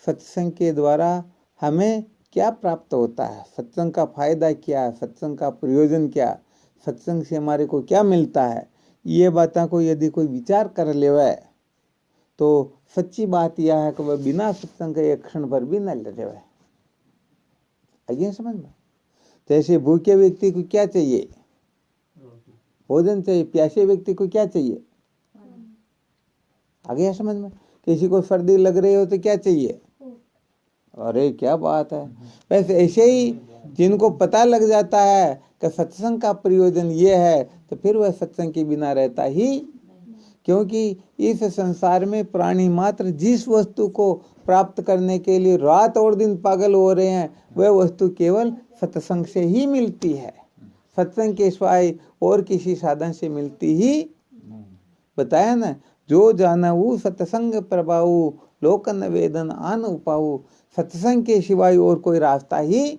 सत्संग के द्वारा हमें क्या प्राप्त होता है, सत्संग का फायदा क्या, सत्संग का प्रयोजन क्या, सत्संग से हमारे को क्या मिलता है, ये बातों को यदि कोई विचार कर लेवे तो सच्ची बात यह है कि वह बिना सत्संग के एक क्षण पर भी न लड़े। आइए समझ में। जैसे भूखे व्यक्ति को क्या चाहिए, भोजन चाहिए। प्यासे व्यक्ति को क्या चाहिए, आ गया समझ में। किसी को सर्दी लग रही हो तो क्या चाहिए, अरे क्या बात है। वैसे ऐसे ही जिनको पता लग जाता है कि सत्संग का प्रयोजन ये है तो फिर वह सत्संग के बिना रहता ही, क्योंकि इस संसार में प्राणी मात्र जिस वस्तु को प्राप्त करने के लिए रात और दिन पागल हो रहे हैं वह वस्तु केवल सत्संग से ही मिलती है। सत्संग के सिवाय और किसी साधन से मिलती ही, बताया ना, जो जानऊ सत्संग प्रभाऊ लोक निवेदन आन उपाऊ। सत्संग के सिवाय और कोई रास्ता ही,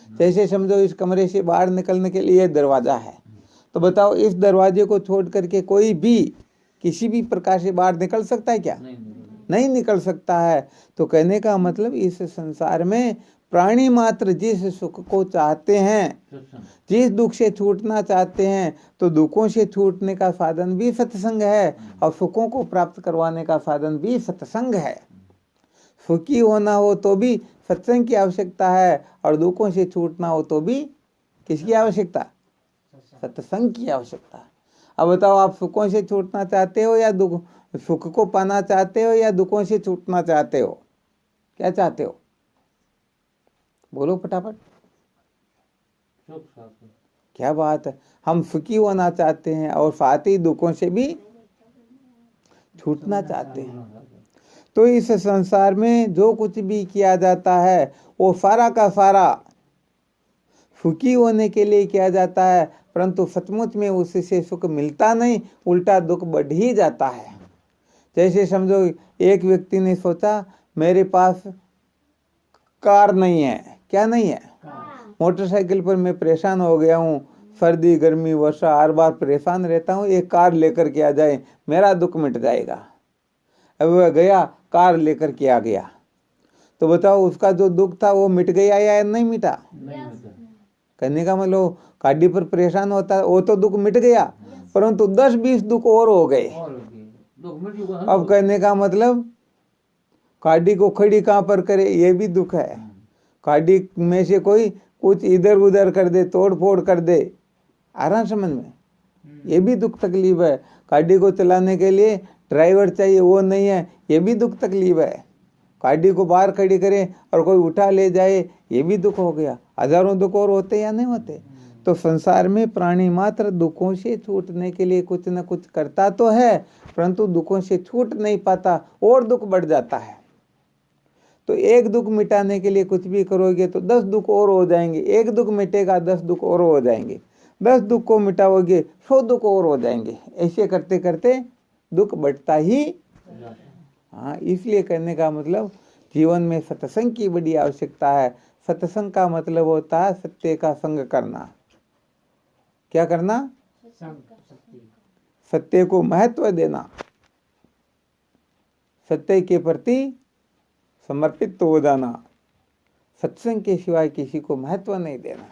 जैसे समझो इस कमरे से बाहर निकलने के लिए दरवाजा है, तो बताओ इस दरवाजे को छोड़ करके कोई भी किसी भी प्रकार से बाहर निकल सकता है क्या, नहीं निकल सकता है। तो कहने का मतलब इस संसार में प्राणी मात्र जिस सुख को चाहते हैं, जिस दुख से छूटना चाहते हैं, तो दुखों से छूटने का साधन भी सत्संग है और सुखों को प्राप्त करवाने का साधन भी सत्संग है। सुखी होना हो तो भी सत्संग की आवश्यकता है और दुखों से छूटना हो तो भी किसकी आवश्यकता, सत्संग की आवश्यकता। अब बताओ आप सुखों से छूटना चाहते हो या दुख, सुख को पाना चाहते हो या दुखों से छूटना चाहते हो, क्या चाहते हो, बोलो फटाफट। क्या बात है, हम सुखी होना चाहते हैं और साथ ही दुखों से भी छूटना चाहते हैं। तो इस संसार में जो कुछ भी किया जाता है वो सारा का सारा सुखी होने के लिए किया जाता है, परंतु सचमुच में उससे सुख मिलता नहीं, उल्टा दुख बढ़ ही जाता है। जैसे समझो एक व्यक्ति ने सोचा मेरे पास कार नहीं है, क्या नहीं है, मोटरसाइकिल पर मैं परेशान हो गया हूँ, सर्दी गर्मी वर्षा हर बार परेशान रहता हूँ, एक कार लेकर के आ जाए मेरा दुख मिट जाएगा। अब वह गया कार लेकर के आ गया, तो बताओ उसका जो दुख था वो मिट गया या नहीं मिटा, कहने का मतलब गाड़ी पर परेशान होता वो तो दुख मिट गया, परंतु 10-20 दुख और हो गए। अब कहने का मतलब गाड़ी को खड़ी कहाँ पर करे ये भी दुख है, गाड़ी में से कोई कुछ इधर उधर कर दे, तोड़ फोड़ कर दे, आ रहा समझ में, ये भी दुख तकलीफ है। गाड़ी को चलाने के लिए ड्राइवर चाहिए वो नहीं है, ये भी दुख तकलीफ है। गाड़ी को बाहर खड़ी करें और कोई उठा ले जाए ये भी दुख हो गया। हजारों दुख और होते या नहीं होते। तो संसार में प्राणी मात्र दुखों से छूटने के लिए कुछ न कुछ करता तो है, परंतु दुखों से छूट नहीं पाता और दुख बढ़ जाता है। तो एक दुख मिटाने के लिए कुछ भी करोगे तो 10 दुख और हो जाएंगे, एक दुख मिटेगा 10 दुख और हो जाएंगे, 10 दुख को मिटाओगे 100 दुख और हो जाएंगे, ऐसे करते करते दुख बढ़ता ही। हाँ, इसलिए कहने का मतलब जीवन में सत्संग की बड़ी आवश्यकता है। सत्संग का मतलब होता है सत्य का संग करना। क्या करना, सत्य को महत्व देना, सत्य के प्रति समर्पित हो जाना, सत्संग के सिवाय किसी को महत्व नहीं देना।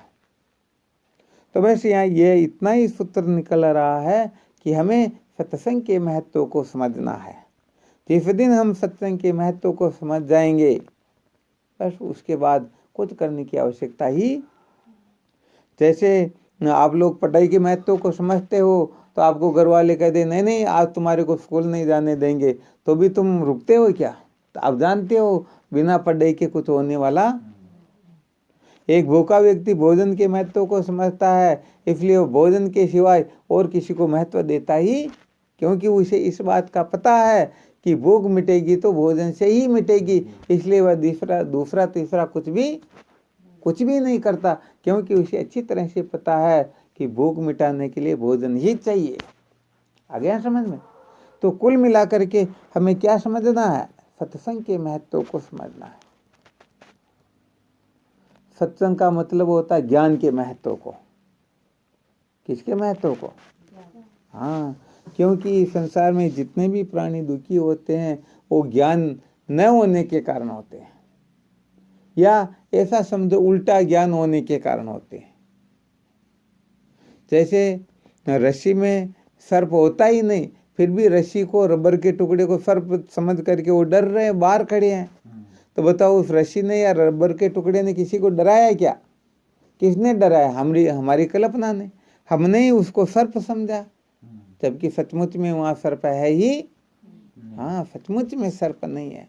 तो बस यहाँ ये इतना ही सूत्र निकल रहा है कि हमें सत्संग के महत्व को समझना है। जिस दिन हम सत्संग के महत्व को समझ जाएंगे बस उसके बाद कुछ करने की आवश्यकता ही। जैसे आप लोग पढ़ाई के महत्व को समझते हो तो आपको घर वाले कह दे नहीं नहीं आज तुम्हारे को स्कूल नहीं जाने देंगे, तो भी तुम रुकते हो क्या? तो आप जानते हो बिना पढ़ाई के कुछ होने वाला। एक भूखा व्यक्ति भोजन के महत्व को समझता है, इसलिए वो भोजन के सिवाय और किसी को महत्व देता ही, क्योंकि उसे इस बात का पता है कि भूख मिटेगी तो भोजन से ही मिटेगी, इसलिए वह दूसरा तीसरा कुछ भी नहीं करता, क्योंकि उसे अच्छी तरह से पता है कि भूख मिटाने के लिए भोजन ही चाहिए। आ गया समझ में? तो कुल मिलाकर के हमें क्या समझना है? सत्संग के महत्व को समझना है। सत्संग का मतलब होता है ज्ञान के महत्व को। किसके महत्व को? हाँ, क्योंकि संसार में जितने भी प्राणी दुखी होते हैं वो ज्ञान न होने के कारण होते हैं, या ऐसा समझो उल्टा ज्ञान होने के कारण होते हैं। जैसे रस्सी में सर्प होता ही नहीं, फिर भी रस्सी को, रबर के टुकड़े को सर्प समझ करके वो डर रहे हैं, बाहर खड़े हैं। तो बताओ उस रस्सी ने या रबर के टुकड़े ने किसी को डराया क्या? किसने डराया? हमारी कल्पना ने। हमने ही उसको सर्प समझा, जबकि सचमुच में वहां सर्प है ही? हाँ, सचमुच में सर्प नहीं है।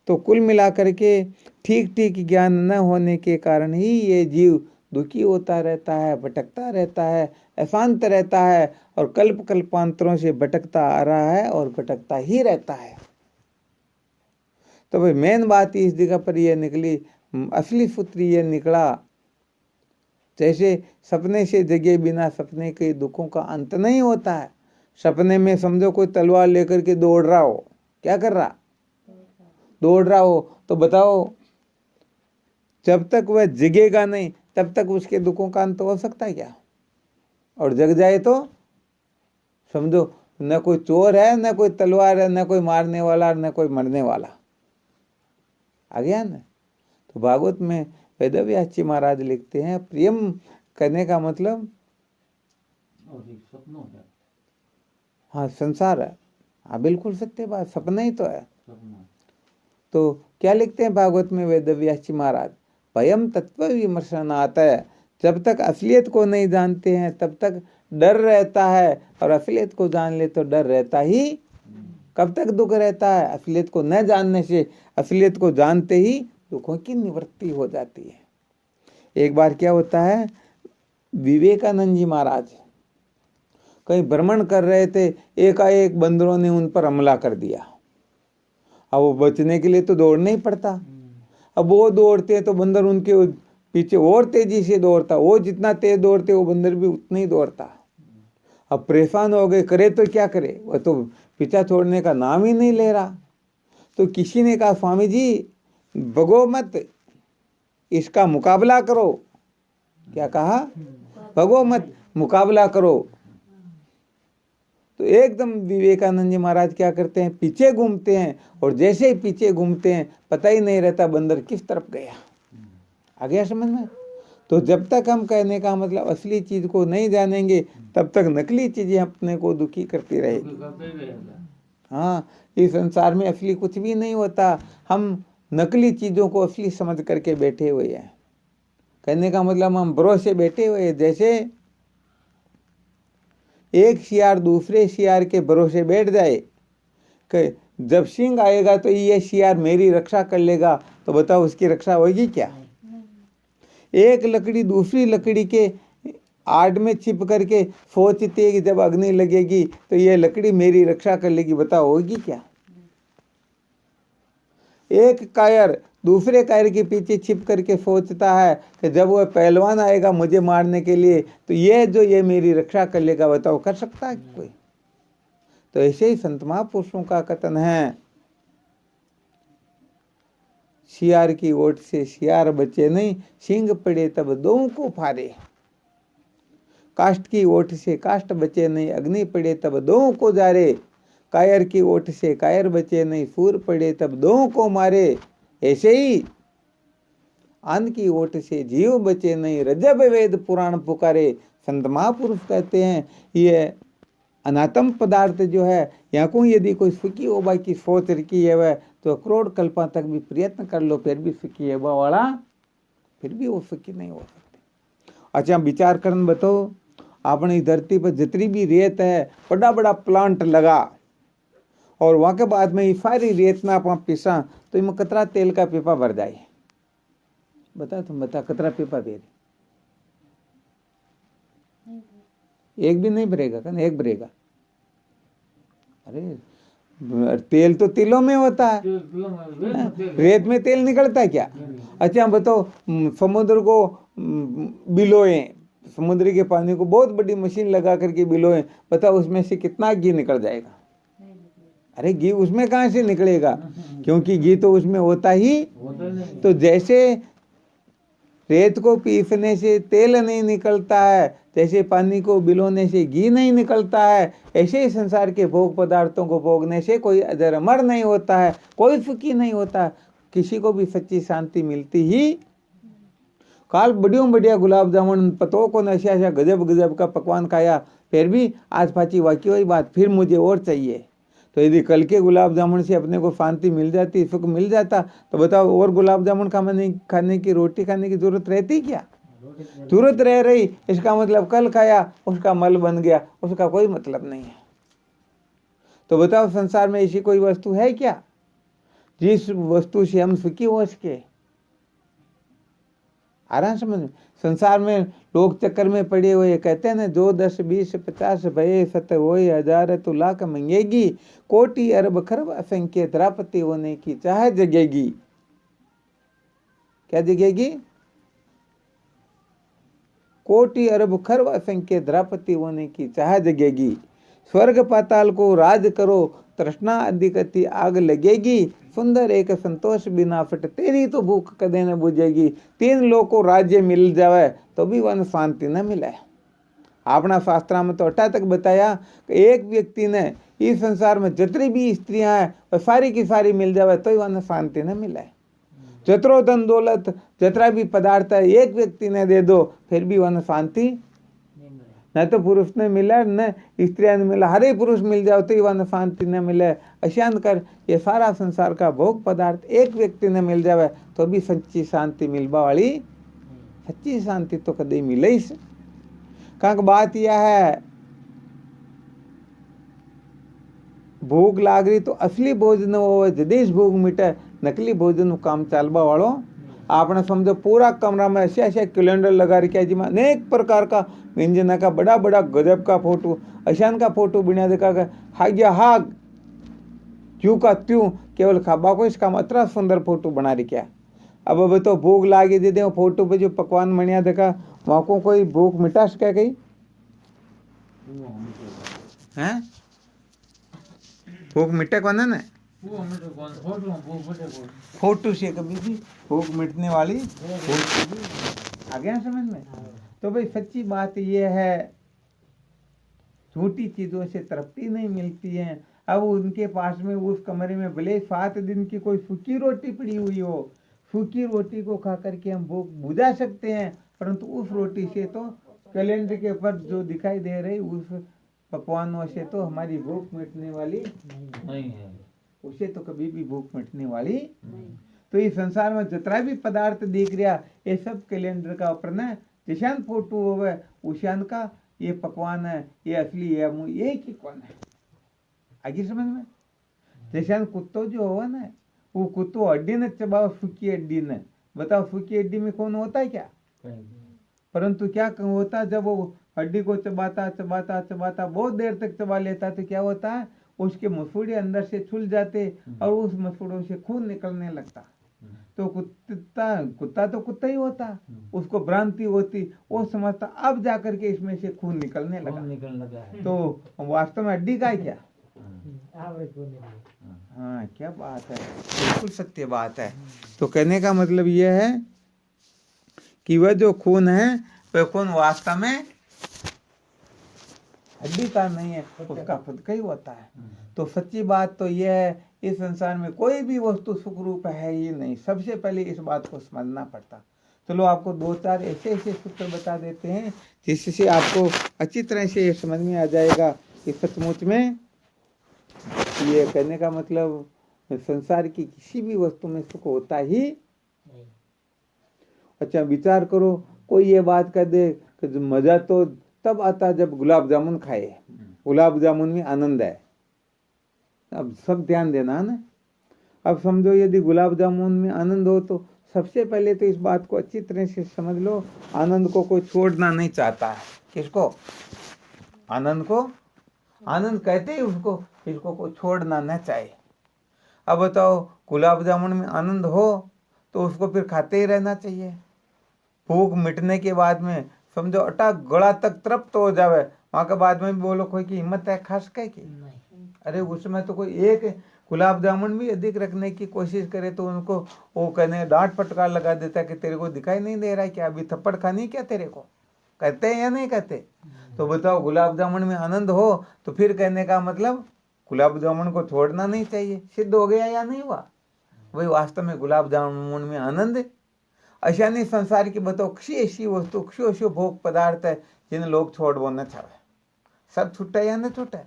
तो कुल मिलाकर के ठीक ठीक ज्ञान न होने के कारण ही ये जीव दुखी होता रहता है, भटकता रहता है, अशांत रहता है, और कल्प कल्पांतरों से भटकता आ रहा है और भटकता ही रहता है। तो भाई मेन बात इस जगह पर यह निकली, असली सूत्र यह निकला, जैसे सपने से जगे बिना सपने के दुखों का अंत नहीं होता है। सपने में समझो कोई तलवार लेकर के दौड़ रहा हो, क्या कर रहा? दौड़ रहा हो, तो बताओ जब तक वह जगेगा नहीं तब तक उसके दुखों का अंत हो सकता है क्या? और जग जाए तो समझो न कोई चोर है, न कोई तलवार है, न कोई मारने वाला, न कोई मरने वाला। आ गया ना? तो भागवत में वेदव्यास जी महाराज लिखते हैं, प्रियम करने का मतलब हाँ संसार है। हाँ बिल्कुल सत्य बात, सपना ही तो है। तो क्या लिखते हैं भागवत में वेदव्यास जी महाराज? भयम तत्व विमर्शन आता है, जब तक असलियत को नहीं जानते हैं तब तक डर रहता है, और असलियत को जान ले तो डर रहता ही। कब तक दुख रहता है? असलियत को न जानने से। असलियत को जानते ही दुखों की निवृत्ति हो जाती है। एक बार क्या होता है, विवेकानंद जी महाराज कहीं भ्रमण कर रहे थे, एकाएक बंदरों ने उन पर हमला कर दिया। अब वो बचने के लिए तो दौड़ना ही पड़ता। अब वो दौड़ते हैं तो बंदर उनके पीछे और तेजी से दौड़ता, वो जितना तेज दौड़ते वो बंदर भी उतना ही दौड़ता। अब परेशान हो गए, करे तो क्या करे, वो तो पीछा छोड़ने का नाम ही नहीं ले रहा। तो किसी ने कहा, स्वामी जी भगो मत, इसका मुकाबला करो। क्या कहा? भगो मत, मुकाबला करो। तो एकदम विवेकानंद जी महाराज क्या करते हैं, पीछे घूमते हैं, और जैसे ही पीछे घूमते हैं पता ही नहीं रहता बंदर किस तरफ गया। आ गया समझ में? तो जब तक हम, कहने का मतलब, असली चीज को नहीं जानेंगे तब तक नकली चीजें अपने को दुखी करती रहेगी। हाँ, इस संसार में असली कुछ भी नहीं होता, हम नकली चीजों को असली समझ करके बैठे हुए हैं। कहने का मतलब हम भरोसे बैठे हुए हैं। जैसे एक शियार दूसरे शियार के भरोसे बैठ जाए कि जब सिंह आएगा तो ये शियार मेरी रक्षा कर लेगा, तो बताओ उसकी रक्षा होगी क्या? एक लकड़ी दूसरी लकड़ी के आड़ में छिप करके सोचती है कि जब अग्नि लगेगी तो ये लकड़ी मेरी रक्षा कर लेगी, बताओ होगी क्या? एक कायर दूसरे कायर के पीछे छिप करके सोचता है कि जब वह पहलवान आएगा मुझे मारने के लिए तो ये मेरी रक्षा कर लेगा, बताओ कर सकता है कोई? तो ऐसे ही संत महापुरुषों का कथन है, शियार की ओट से शियार बचे नहीं, सिंह पड़े तब दों को फारे। काष्ठ की ओट से काष्ठ बचे नहीं, अग्नि पड़े तब दों को जारे। कायर की ओट से कायर बचे नहीं, सूर पड़े तब दों को मारे। ऐसे ही अन्न की ओट से जीव बचे नहीं, रजब वेद पुराण पुकारे। संत महापुरुष कहते हैं ये अनात्म पदार्थ जो है, यहाँ को यदि कोई सुखी होबा की सोच रखी है वह, तो करोड़ कल्पा तक भी प्रयत्न कर लो फिर भी सुखी होबा वाला फिर भी वो सुखी नहीं हो सकते। अच्छा विचार करन बताओ, अपनी धरती पर जितनी भी रेत है, बड़ा बड़ा प्लांट लगा, और वहां के बाद में ये सारी रेत ना आप पिसा तो इनमें कतरा तेल का पीपा भर जाए? बता तुम बता, कतरा पीपा बेर? एक भी नहीं भरेगा का? एक भरेगा? अरे तेल तो तिलों में होता है, रेत में तेल निकलता है क्या? अच्छा बताओ, समुद्र को बिलोए, समुद्र के पानी को बहुत बड़ी मशीन लगा करके बिलोए, बताओ उसमें से कितना घी निकल जाएगा? अरे घी उसमें कहां से निकलेगा, क्योंकि घी तो उसमें होता ही। तो जैसे रेत को पीसने से तेल नहीं निकलता है, जैसे पानी को बिलोने से घी नहीं निकलता है, ऐसे ही संसार के भोग पदार्थों को भोगने से कोई अजर अमर नहीं होता है, कोई सुखी नहीं होता, किसी को भी सच्ची शांति मिलती ही। काल बढ़िया गुलाब जामुन पतो को नशा ऐसा गजब गजब का पकवान खाया, फिर भी आज पाची वाकी वही बात, फिर मुझे और चाहिए। तो यदि कल के गुलाब जामुन से अपने को शांति मिल जाती, सुख मिल जाता, तो बताओ और गुलाब जामुन खाने की, रोटी खाने की जरूरत रहती क्या? जरूरत रह रही, इसका मतलब कल खाया उसका मल बन गया, उसका कोई मतलब नहीं है। तो बताओ संसार में ऐसी कोई वस्तु है क्या जिस वस्तु से हम सुखी हो सके? आराम समझ में। संसार में लोग चक्कर में पड़े हुए कहते हैं ना, जो 10 20 50 भये सत होए, 1000 तो लाख मंगेगी, कोटि अरब खरब असंख्य द्रापति होने की चाह जगेगी। क्या जगेगी? कोटि अरब खरब असंख्य द्रापति होने की चाह जगेगी। स्वर्ग पाताल को राज करो, तृष्णा अधिकति आग लगेगी, सुंदर एक संतोष बिना फट तेरी तो भूख कदे न बुझेगी। 3 लोग को राज्य मिल जावे तो भी वन शांति न मिले। अपना शास्त्रा में तो अट्ठा तक बताया कि एक व्यक्ति ने इस संसार में जितनी भी स्त्रियां हैं वो सारी की सारी मिल जावे तो ही वन शांति न मिले। जतरो धन दौलत जतरा भी पदार्थ है एक व्यक्ति ने दे दो फिर भी वन शांति न तो पुरुष ने मिला न स्त्रियां ने मिला, हरे पुरुष मिल जाओ तो वन शांति न मिले। अशांत कर ये सारा संसार का भोग पदार्थ एक व्यक्ति ने मिल जावे तो भी सच्ची शांति मिलवा वाली, सच्ची शांति तो कभी मिले ही। कारण बात यह है, भूख लाग रही तो असली भोजन हो, जदेश भूख मिटे, नकली भोजन काम चालवा वालों। आपने समझो पूरा कमरा में ऐसे ऐसे कैलेंडर लगा रखे है जिसमें अनेक प्रकार का व्यंजन का बड़ा बड़ा गजब का फोटो, अशान का फोटो बिना देखा हाग्या हाग क्यों का त्यों, केवल खाबा को इसका इतना सुंदर फोटो बना रखे। अब तो भूख लागे दे दे फोटो पे जो पकवान मनिया देखा वहां को कोई भूख मिटा सके कहीं हैं? भूख मिटे कौन है ना? फोटो से कभी भी भूख मिटने वाली आ गया समझ में। तो भाई सच्ची बात यह है, झूठी चीजों से तृप्ति नहीं मिलती है। अब उनके पास में उस कमरे में भले 7 दिन की कोई सूखी रोटी पड़ी हुई हो, सूखी रोटी को खा करके हम भूख बुझा सकते हैं, परंतु उस रोटी से तो कैलेंडर के ऊपर जो दिखाई दे रही उस पकवानों से तो हमारी भूख मिटने वाली नहीं है, उसे तो कभी भी भूख मिटने वाली नहीं। तो इस संसार में जितना भी पदार्थ दिख रहा ये सब कैलेंडर का ऊपर न जिशान फोटो होवे उशान का ये पकवान है, ये असली है, ये की कौन है आगे समझ में। जिशान कुत्तो जो हो ना वो कुत्तो हड्डी न चबाओ सूखी हड्डी न, बताओ सूखी हड्डी में कौन होता है क्या? परंतु क्या होता जब वो हड्डी को चबाता चबाता चबाता बहुत देर तक चबा लेता तो क्या होता है उसके मसूड़े अंदर से छूल जाते और उस मसूड़ों से खून निकलने लगता। तो कुत्ता तो कुत्ता ही होता, उसको भ्रांति होती, वो समझता अब जाकर के इसमें से खून निकलने लगा। तो वास्तव में हड्डी का है क्या? हाँ क्या बात है, बिल्कुल सत्य बात है। तो कहने का मतलब यह है कि वह जो खून है वह खून वास्तव में हड्डी का नहीं है, उसका खुद का ही होता है। तो सच्ची बात तो यह है इस संसार में कोई भी वस्तु सुख रूप है ही नहीं, सबसे पहले इस बात को समझना पड़ता। चलो आपको 2-4 ऐसे सूत्र बता देते हैं जिससे आपको अच्छी तरह से ये समझ में आ जाएगा कि सचमुच में ये कहने का मतलब संसार की किसी भी वस्तु में सुख होता ही नहीं। अच्छा विचार करो, कोई ये बात कह दे कि मजा तो तब आता जब गुलाब जामुन खाए, गुलाब जामुन में आनंद है। अब सब ध्यान देना है ना। अब समझो यदि गुलाब जामुन में आनंद हो तो सबसे पहले तो इस बात को अच्छी तरह से समझ लो, आनंद को कोई छोड़ना नहीं चाहता है। किसको? आनंद को। आनंद कहते ही उसको, इसको कोई छोड़ना न चाहे। अब बताओ गुलाब जामुन में आनंद हो तो उसको फिर खाते ही रहना चाहिए। भूख मिटने के बाद में समझो अटा गला तक तृप्त हो जावे, वहां के बाद में भी बोलो कोई की हिम्मत है खास कह की? अरे उसमें तो कोई एक गुलाब जामुन भी अधिक रखने की कोशिश करे तो उनको वो कहने डांट फटकार लगा देता है कि तेरे को दिखाई नहीं दे रहा है क्या, अभी थप्पड़ खानी क्या तेरे को, कहते हैं या नहीं कहते? तो बताओ, गुलाब जामुन में आनंद हो तो फिर कहने का मतलब गुलाब जामुन को छोड़ना नहीं चाहिए। सिद्ध हो गया या नहीं हुआ? वही वास्तव में गुलाब जामुन में आनंद है। अशा नहीं संसार की बताओ कशी ऐसी वस्तु, कशी ऐसी भोग पदार्थ है जिन्हें लोग छोड़ बोलना चाहे। सब छूटा या न छूटा?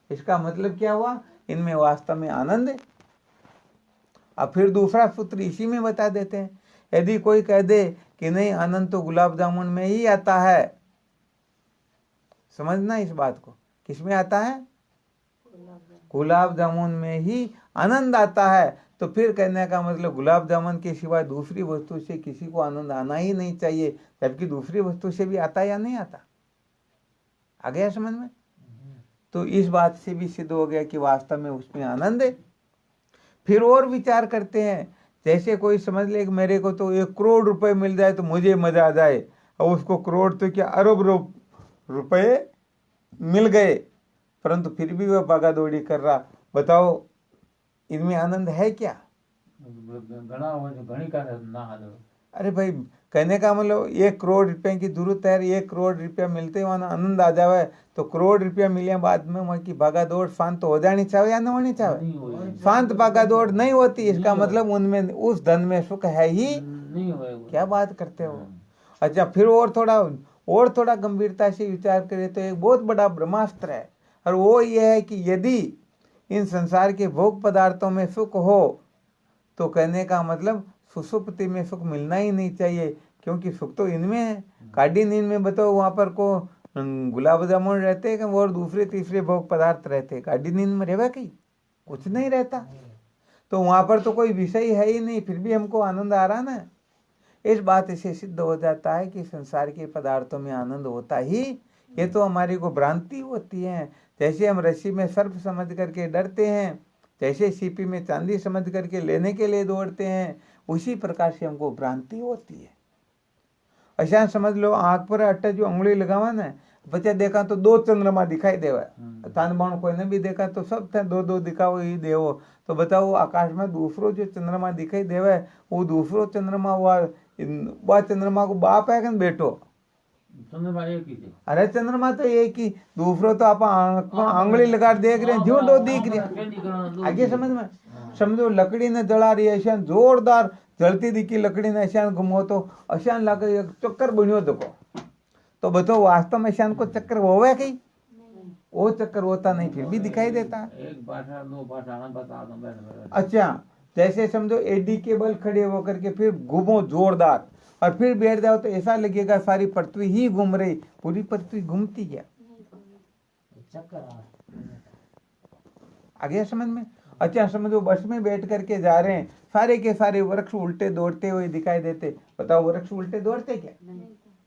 इसका मतलब क्या हुआ? इनमें वास्तव में आनंद है। अब फिर दूसरा सूत्र इसी में बता देते हैं। यदि कोई कह दे कि नहीं, आनंद तो गुलाब जामुन में ही आता है, समझना इस बात को, किसमें आता है? गुलाब जामुन में ही आनंद आता है। तो फिर कहने का मतलब गुलाब जामुन के सिवाय दूसरी वस्तु से किसी को आनंद आना ही नहीं चाहिए, जबकि दूसरी वस्तु से भी आता या नहीं आता? आ गया समझ में? तो इस बात से भी सिद्ध हो गया कि वास्तव में उसमें आनंद है। फिर और विचार करते हैं, जैसे कोई समझ ले कि मेरे को तो 1 करोड़ रुपए मिल जाए तो मुझे मजा आ जाए, और उसको करोड़ तो क्या अरब रुपए मिल गए, परंतु फिर भी वह भागा दौड़ी कर रहा। बताओ, इनमें आनंद है क्या? अरे भाई, कहने का मतलब 1 करोड़ रुपए की जरूरत है, 1 करोड़ रुपया मिलते वहां आनंद आ जावे, तो करोड़ रुपया मिले बाद में वहां की भागा दौड़ शांत हो जानी चाहिए या न होनी चाहिए? शांत भागा दौड़ नहीं होती, इसका मतलब उनमें उस धन में सुख है ही नहीं। क्या बात करते हो? अच्छा, फिर और थोड़ा गंभीरता से विचार करें तो एक बहुत बड़ा ब्रह्मास्त्र है, और वो ये है कि यदि इन संसार के भोग पदार्थों में सुख हो तो कहने का मतलब सुसुप्ति में सुख मिलना ही नहीं चाहिए, क्योंकि सुख तो इनमें है। काडी नींद में बताओ वहां पर को गुलाब जामुन रहते हैं और दूसरे तीसरे भोग पदार्थ रहते हैं, काडी नींद में रहेगा कहीं? कुछ नहीं रहता। तो वहां पर तो कोई विषय है ही नहीं, फिर भी हमको आनंद आ रहा ना। इस बात से सिद्ध हो जाता है कि संसार के पदार्थों में आनंद होता ही, ये तो हमारी को भ्रांति होती है। जैसे हम रस्सी में सर्प समझ करके डरते हैं, जैसे सीपी में चांदी समझ करके लेने के लिए दौड़ते हैं, उसी प्रकार से हमको भ्रांति होती है। ऐसा समझ लो, आंख पर अट्टा जो उंगली लगावा ना, बच्चा देखा तो 2 चंद्रमा दिखाई देवा, तान बाण कोई ने भी देखा तो सब थे 2-2 दिखाओ ही देवो। तो बताओ, आकाश में दूसरो जो चंद्रमा दिखाई देवा है, वो दूसरो चंद्रमा वह चंद्रमा को बाप है कि बेटो? चंद्रमा एक ही थे। अरे चंद्रमा तो एक ही, दूसरो तो आप आंगली लगा देख रहे हैं, जो 2 दिख रहे हैं। आगे समझ में? समझो, लकड़ी ने जला रही है, ऐसा जोरदार जलती दिखी लकड़ी ने, ऐसा घुमो तो ऐसा लगे एक चक्कर बनियो देखो। तो बताओ, वास्तव में ऐसा को चक्कर होवे कहीं? वो चक्कर होता नहीं, फिर भी दिखाई देता है। अच्छा, जैसे समझो एडी के बल खड़े होकर के फिर घूमो जोरदार, और फिर बैठ जाओ तो ऐसा लगेगा सारी पृथ्वी ही घूम रही, पूरी पृथ्वी घूमती है। आ गया समझ में? अच्छा, समझो बस में बैठ करके जा रहे हैं, सारे के सारे वृक्ष उल्टे दौड़ते हुए दिखाई देते। बताओ, वृक्ष उल्टे दौड़ते क्या?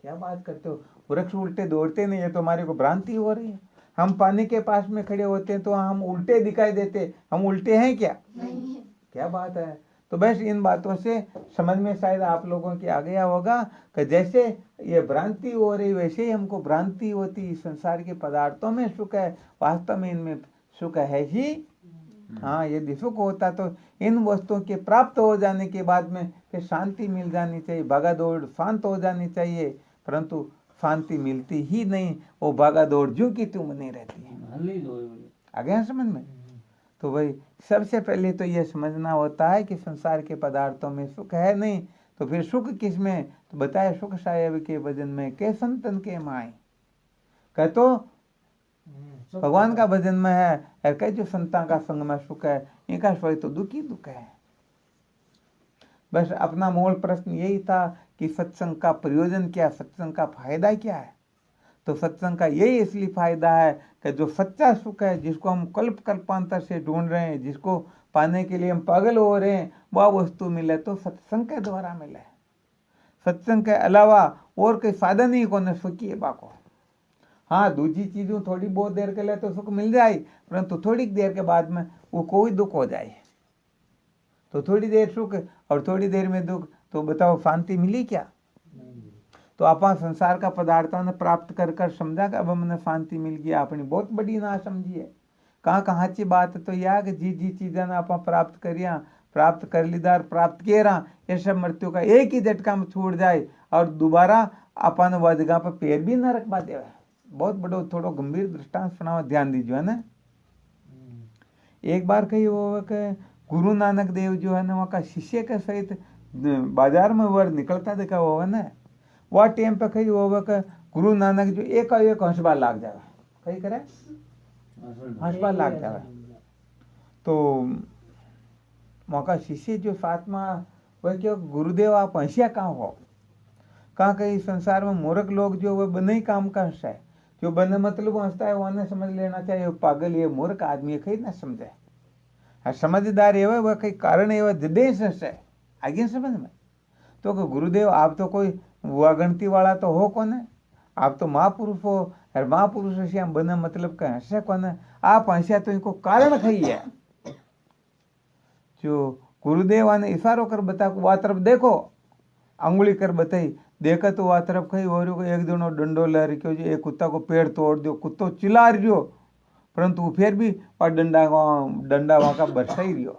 क्या बात करते हो? वृक्ष उल्टे दौड़ते नहीं है, तो हमारे को भ्रांति हो रही है। हम पानी के पास में खड़े होते हैं तो हम उल्टे दिखाई देते, हम उल्टे हैं क्या? नहीं। क्या बात है? तो बस इन बातों से समझ में शायद आप लोगों के आ गया होगा कि जैसे ये भ्रांति हो रही, वैसे ही हमको भ्रांति होती। संसार के पदार्थों में सुख है, वास्तव में इनमें सुख है ही। हाँ, यदि सुख होता तो इन वस्तुओं के प्राप्त हो जाने के बाद में फिर शांति मिल जानी चाहिए, भागा दौड़ शांत हो जानी चाहिए, परंतु शांति मिलती ही नहीं, वो भागा दौड़ जो की तुम नहीं रहती है। आ गया समझ में? तो भाई, सबसे पहले तो ये समझना होता है कि संसार के पदार्थों में सुख है नहीं, तो फिर सुख किस में? तो बताया, सुख साहेब के भजन में के संतन के माए। कह तो भगवान का भजन में है, और कह जो संतान का संग में सुख है, इनका स्वयं तो दुख ही दुख है। बस अपना मूल प्रश्न यही था कि सत्संग का प्रयोजन क्या, सत्संग का फायदा क्या है? तो सत्संग का यही इसलिए फायदा है कि जो सच्चा सुख है, जिसको हम कल्प कल्पांतर से ढूंढ रहे हैं, जिसको पाने के लिए हम पागल हो रहे हैं, वह वस्तु मिले तो सत्संग के द्वारा मिले। सत्संग के अलावा और कोई साधन ही कोने सुखी है बाको। हाँ, दूसरी चीजों थोड़ी बहुत देर के लिए तो सुख मिल जाए, परंतु थोड़ी देर के बाद में वो कोई दुख हो जाए। तो थोड़ी देर सुख और थोड़ी देर में दुख, तो बताओ शांति मिली क्या? तो आप संसार का पदार्थों ने प्राप्त कर कर समझा कि अब हमने शांति मिल गया, अपनी बहुत बड़ी ना समझिए। कहाँ ची बात तो यह कि जी चीज़ें आप प्राप्त करिया, प्राप्त कर लीदार, प्राप्त किए रहा, ये सब मृत्यु का एक ही झटका में छूट जाए और दोबारा अपन वह जगह पर पैर भी न रख पाते। बहुत बड़ो थोड़ो गंभीर दृष्टांत सुनावा, ध्यान दीजिए है ना। एक बार कही वो कि गुरु नानक देव जो है ना वहाँ का शिष्य के सहित बाजार में वर निकलता देखा वो है ना, वह टाइम पे कही वो कि गुरु नानक जो एक हंसबार लाग जावे, कही करे हंसबार लाग जावे। तो वहाँ का शिष्य जो साथ में वह क्यों गुरुदेव आप हंसिया कहाँ हो, कहाँ कहीं संसार में मूर्ख लोग जो वह बने ही काम का हंसा है, जो बने मतलब हंसता है वह समझ लेना चाहिए पागल ये मूर्ख आदमी कहीं ना समझे। हाँ समझदार है वह कहीं कारण है वह जदेश है आगे समझ में। तो गुरुदेव आप तो कोई वह गणती वाला तो हो कौन है, आप तो महापुरुष हो, और महापुरुष से हम बने मतलब का हंसे कौन है, आप हंसिया तो इनको कारण खई है। जो गुरुदेव ने इशारो कर बता वह तरफ देखो, अंगुली कर बताई, देखा तो वह तरफ कहीं और एक जनो डंडो ला रखो जो एक कुत्ता को पेड़ तोड़ दो, कुत्तो चिल्ला रहो परंतु फिर भी वह डंडा वहां का बरसा ही रहो।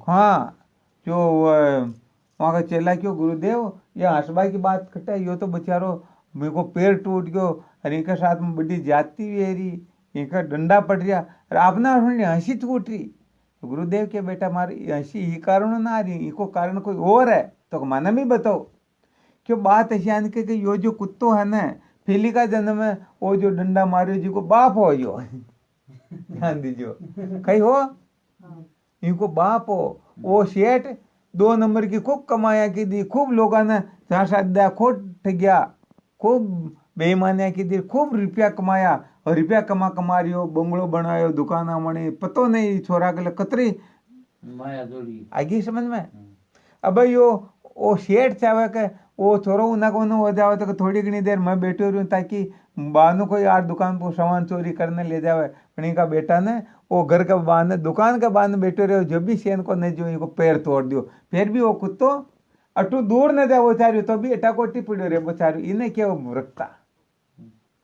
हाँ जो वहां का चेला क्यों गुरुदेव ये हंसबा की बात कटा, यो तो बेचारो मेरे को पेड़ टूट गयो और इनके साथ में बड़ी जाती भी है रही, इनका डंडा पड़ रहा और आपने हंसी छूट रही। गुरुदेव के बेटा मारी हंसी ही कारण ना आ रही, इनको कारण कोई और है तो माने भी बताओ। क्यों बात ऐसी आने के यो जो कुत्तो है ना पहली का जन्म है वो जो डंडा मारियो जी को बाप हो यो ध्यान दीजियो कहीं हो इनको बाप हो। वो सेठ 2 नंबर की खूब कमाया की दी, खूब लोगों ने झांसा दिया, खोट ठगिया, खूब बेईमानिया की दी, खूब रुपया कमाया और रुपया कमा रियो, बंगलो बनायो, दुकाना बनी, पतो नहीं छोरा के कतरी माया जोड़ी आगे समझ में। अब यो वो सेठ चाहे के वो छोरो उना को हो जावे तो थोड़ी घनी देर मैं बैठो रहूं ताकि बानो कोई यार दुकान पर सामान चोरी करने ले जावे, पण का बेटा ने वो घर का बाने दुकान का बाने बैठो रहो, जब भी सेन को नहीं जो इनको पैर तोड़ दियो, फिर भी वो कुत्तो अटू दूर न जाए बेचारियो तो भी एटा कोटी पड़ो रे बेचारियो, इन्हें क्या मूर्खता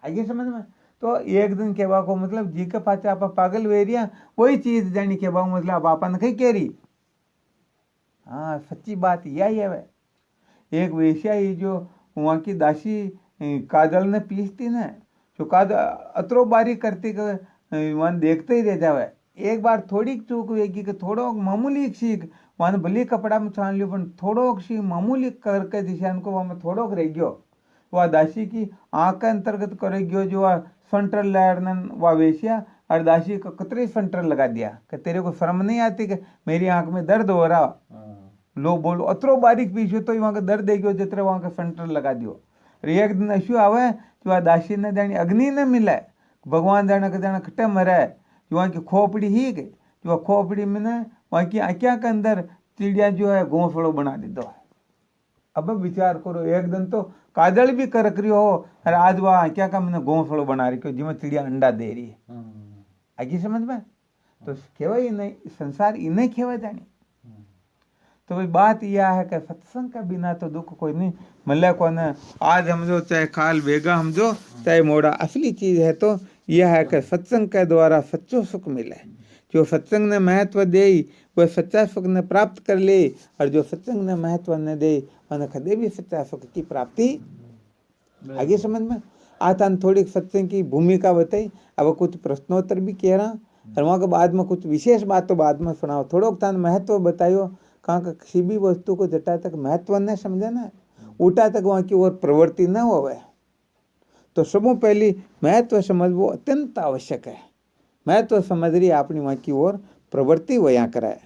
आगे समझ में। तो एक दिन कहवा को मतलब जी के पाचे आप पागल वेरिया वही चीज जानी कहवा मतलब आप ने कही कह रही। हाँ सच्ची बात यही है। एक वेश्या ही जो वहाँ की दासी काजल ने पीसती ना, जो काजल अतरो बारीक करती वहाँ देखते ही रह जावे। एक बार थोड़ी चूक होगी कि थोड़ो मामूली सीख वहाँ भले कपड़ा में छान लियो पर थोड़ो सी मामूली करके दिशा को वहाँ थोड़ो रह गयो, वह दासी की आँख के अंतर्गत करे गयो जो वह सेंटर लहर वह वेश्या और दासी को कतरे सेंटर लगा दिया कि तेरे को शर्म नहीं आती कि मेरी आँख में दर्द हो रहा, लो बोलो अतरो बारीक पीछे तो वहाँ का दर्द देगी जितने वहाँ का सेंटर लगा दियो। एक दिन ऐसा आवे कि वह दासी ने जानी अग्नि न मिले, भगवान जाने के जाने खट्टे मरे, जो वहाँ की खोपड़ी ही के जो खोपड़ी में न वहाँ की आँखिया के अंदर चिड़िया जो है घोंसड़ो बना दी दो। अब विचार करो एक दिन तो काजल भी कर रही हो और आज वह आँखिया का मैंने घोंसड़ो बना रही हो जिसमें चिड़िया अंडा दे रही है आगे समझ में। तो खेवा ही नहीं संसार इन्हें खेवा जानी। तो भाई बात यह है कि सत्संग का बिना तो दुख कोई नहीं मिले को न, आज हम जो चाहे काल वेगा हम जो चाहे मोड़ा, असली चीज है तो यह है कि सत्संग के द्वारा सच्चो सुख मिले। जो सत्संग ने महत्व दे वह सच्चा सुख ने प्राप्त कर ले, और जो सत्संग ने महत्व न दे उन्हें कदे भी सच्चा सुख की प्राप्ति आगे समझ में। आज हम थोड़ी सत्संग की भूमिका बताई, अब कुछ प्रश्नोत्तर भी कह रहा और वहाँ के बाद में कुछ विशेष बात तो बाद में सुनाओ, थोड़ो तान महत्व बतायो। कहाँ का किसी भी वस्तु को जटा तक महत्व न समझे ना उठा तक वहाँ की ओर प्रवृत्ति न होवे। तो सबों पहली महत्व समझवो अत्यंत आवश्यक है। महत्व समझ रही अपनी वहाँ की ओर प्रवृत्ति वया कराए।